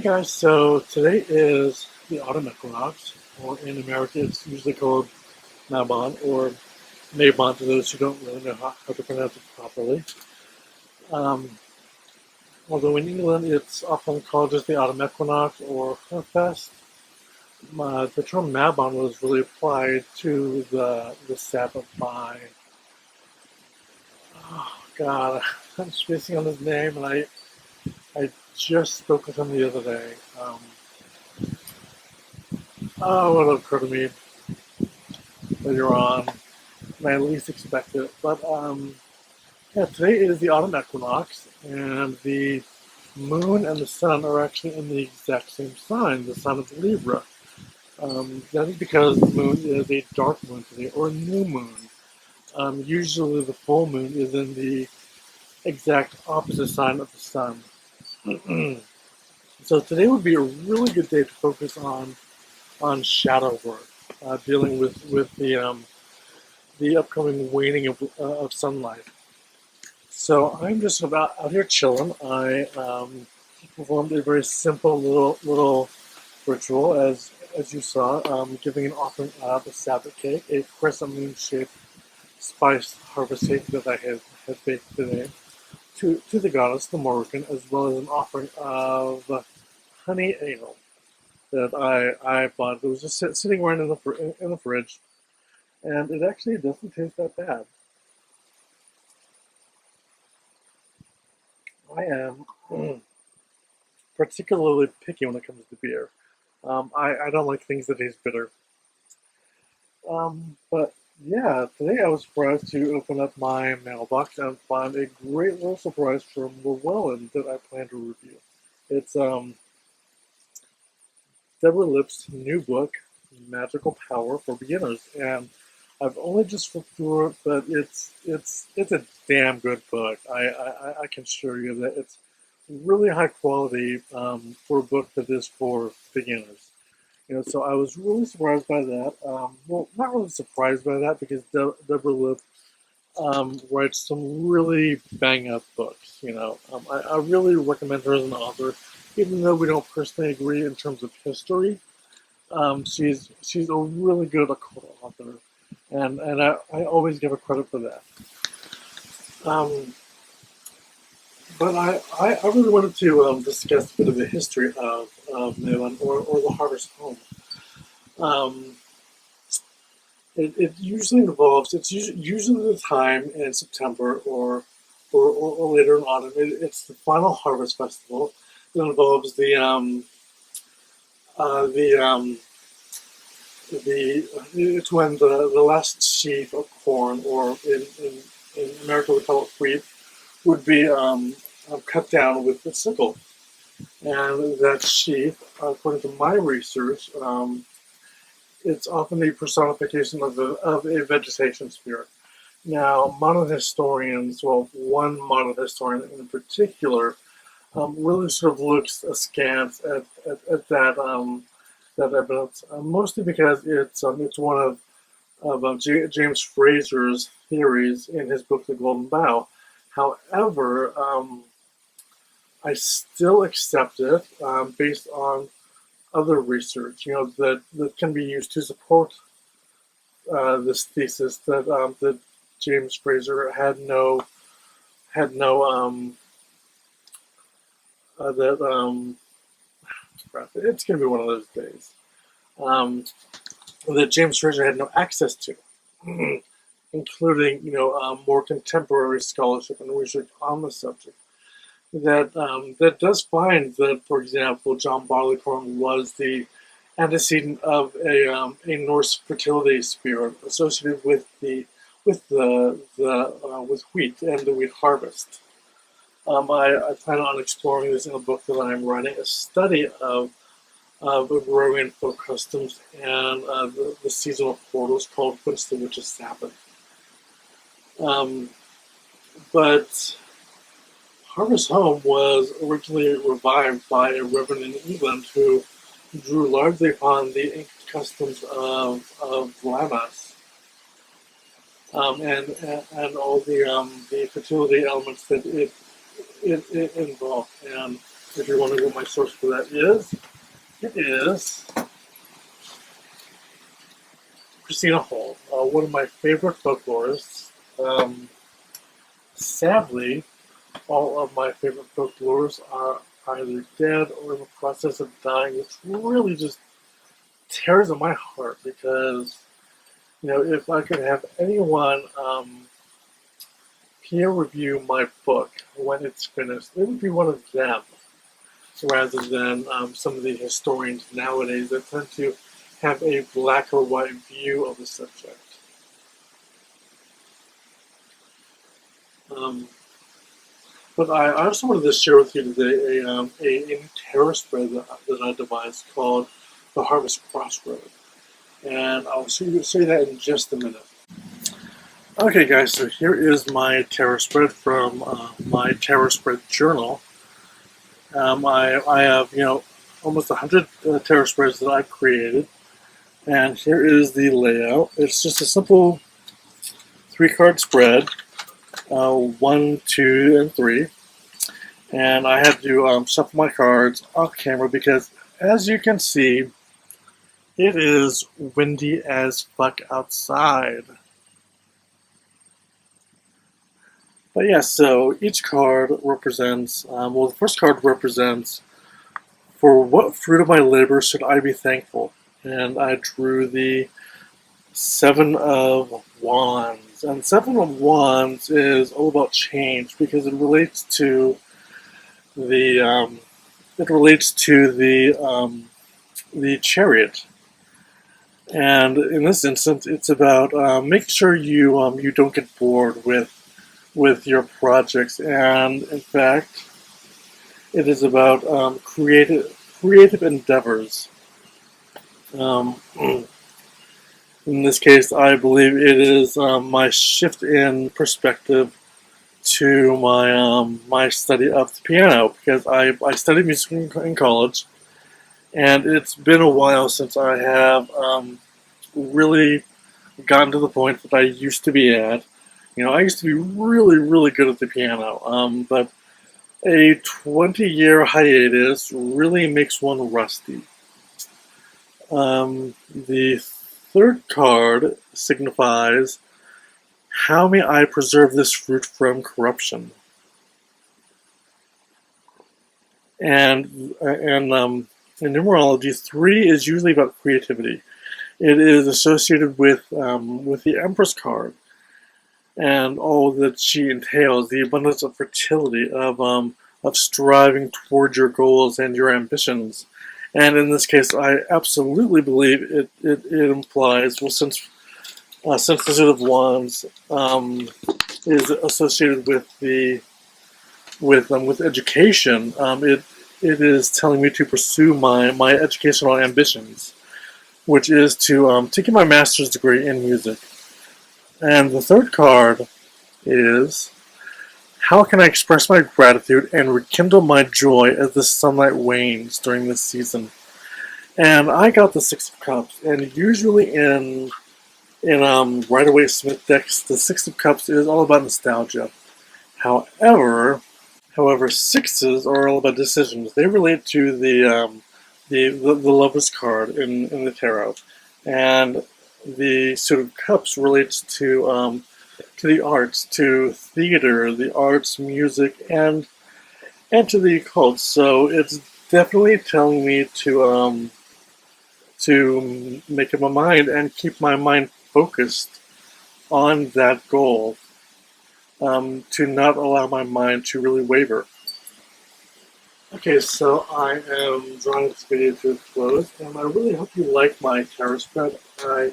Guys, so today is the autumn equinox, or in America it's usually called Mabon or Mabon to those who don't really know how to pronounce it properly. Um, Although in England it's often called just the autumn equinox or harvest. The term Mabon was really applied to the Sabbath by, oh God, I'm spacing on his name, and I just spoke with him the other day. What occurred to me later on. I at least expect it. But yeah, today is the autumn equinox, and the moon and the sun are actually in the exact same sign, the sign of Libra. That is because the moon is a dark moon today, or a new moon. Usually the full moon is in the exact opposite sign of the sun. So today would be a really good day to focus on shadow work, dealing with the upcoming waning of sunlight. So I'm just about out here chilling. I performed a very simple little ritual, as you saw, giving an offering of a Sabbath cake, a crescent moon shaped spiced harvest cake that I had baked today, to the goddess, the Morrigan, as well as an offering of honey ale that I bought. It was just sitting right in the fridge, and it actually doesn't taste that bad. I am particularly picky when it comes to beer. I don't like things that taste bitter. But yeah, today I was surprised to open up my mailbox and find a great little surprise from Llewellyn that I plan to review. It's Deborah Lip's new book, Magical Power for Beginners, and I've only just flipped through it, but it's a damn good book. I can assure you that it's really high quality for a book that is for beginners. So I was really surprised by that. Well, not really surprised by that because Deborah Lip writes some really bang up books. I really recommend her as an author, even though we don't personally agree in terms of history. She's a really good occult author, and I always give her credit for that. Um, but I really wanted to discuss a bit of the history of Newland or the Harvest Home. Um, it usually involves it's usually the time in September or later in autumn. It's the final harvest festival that involves the it's when the last sheaf of corn, or in America we call it wheat, would be cut down with the sickle. And that sheaf, according to my research, it's often the personification of a vegetation spirit. Now, modern historians, well, one modern historian in particular, really sort of looks askance at that evidence, mostly because it's one of James Fraser's theories in his book, The Golden Bough. However, I still accept it based on other research, that can be used to support this thesis that James Fraser had no that crap. It's gonna be one of those days that James Fraser had no access to, including more contemporary scholarship and research on the subject. That does find that, for example, John Barleycorn was the antecedent of a Norse fertility spirit associated with wheat and the wheat harvest. I plan on exploring this in a book that I'm writing, a study of agrarian folk customs and the seasonal portals called What's the Witch's Sabbath. But Harvest Home was originally revived by a reverend in England who drew largely upon the ancient customs of Lammas, and all the fertility elements that it involved. And if you're wondering what my source for that is, it is Christina Hall, one of my favorite folklorists. Sadly, all of my favorite folklorists are either dead or in the process of dying, which really just tears at my heart because, if I could have anyone peer review my book when it's finished, it would be one of them rather than some of the historians nowadays that tend to have a black or white view of the subject. Um, but I also wanted to share with you today a new tarot spread that I devised called the Harvest Crossroad. And I'll show you that in just a minute. Okay, guys, so here is my tarot spread from my tarot spread journal. I have, almost 100 tarot spreads that I've created. And here is the layout. It's just a simple 3-card spread, 1, 2, and 3. And I had to shuffle my cards off camera because, as you can see, it is windy as fuck outside. But yeah, so each card represents, the first card represents, for what fruit of my labor should I be thankful? And I drew the 7 of Wands. And 7 of Wands is all about change because it relates to the the Chariot. And in this instance, it's about making sure you don't get bored with your projects. And in fact, it is about creative endeavors. In this case, I believe it is my shift in perspective to my study of the piano, because I studied music in college, and it's been a while since I have really gotten to the point that I used to be at. I used to be really, really good at the piano, but a 20-year hiatus really makes one rusty. The third card signifies, how may I preserve this fruit from corruption? And in numerology, 3 is usually about creativity. It is associated with the Empress card and all that she entails, the abundance of fertility, of striving towards your goals and your ambitions. And in this case, I absolutely believe it implies, well, since the Suit of Wands is associated with education, it is telling me to pursue my educational ambitions, which is to get my master's degree in music. And the third card is, how can I express my gratitude and rekindle my joy as the sunlight wanes during this season? And I got the 6 of Cups, and usually in Rider-Waite Smith decks, the 6 of Cups is all about nostalgia. However, sixes are all about decisions. They relate to the Lover's card in the tarot, and the Suit of Cups relates to the arts, to theater, the arts, music, and to the occult. So it's definitely telling me to make up my mind and keep my mind focused on that goal, to not allow my mind to really waver. Okay, so I am drawing this video to a close, and I really hope you like my tarot spread. I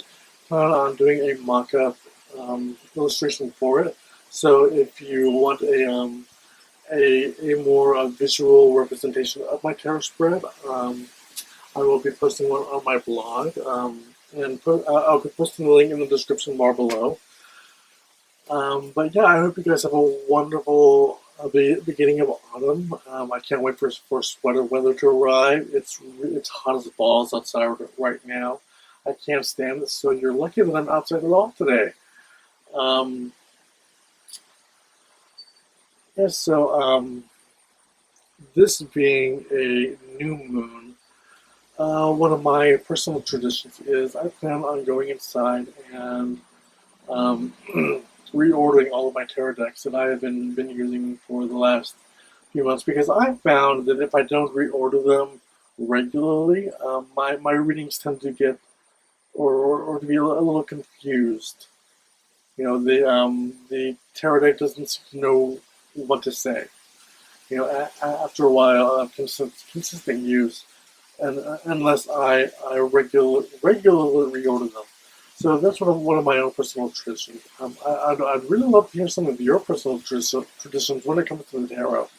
plan on doing a mock-up illustration for it. So if you want a more visual representation of my tarot spread, I will be posting one on my blog, and I'll be posting the link in the description bar below. But yeah, I hope you guys have a wonderful beginning of autumn. I can't wait for sweater weather to arrive. It's hot as balls outside right now. I can't stand it, so you're lucky that I'm outside at all today. Yeah, so this being a new moon, one of my personal traditions is I plan on going inside and um, reordering all of my tarot decks that I have been using for the last few months because I found that if I don't reorder them regularly, my readings tend to get or to be a little confused. You know, the tarot deck doesn't seem to know what to say. You know, after a while of consistent use, and unless I regularly reorder them. So that's one of my own personal traditions. I'd really love to hear some of your personal traditions when it comes to the tarot.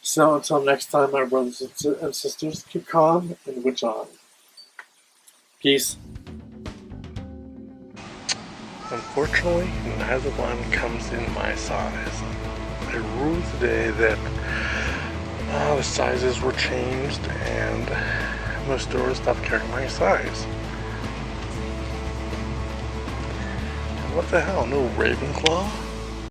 So until next time, my brothers and sisters, keep calm and witch on. Peace. Unfortunately, neither one comes in my size. I ruled today that the sizes were changed and most stores stopped carrying my size. What the hell? No Ravenclaw?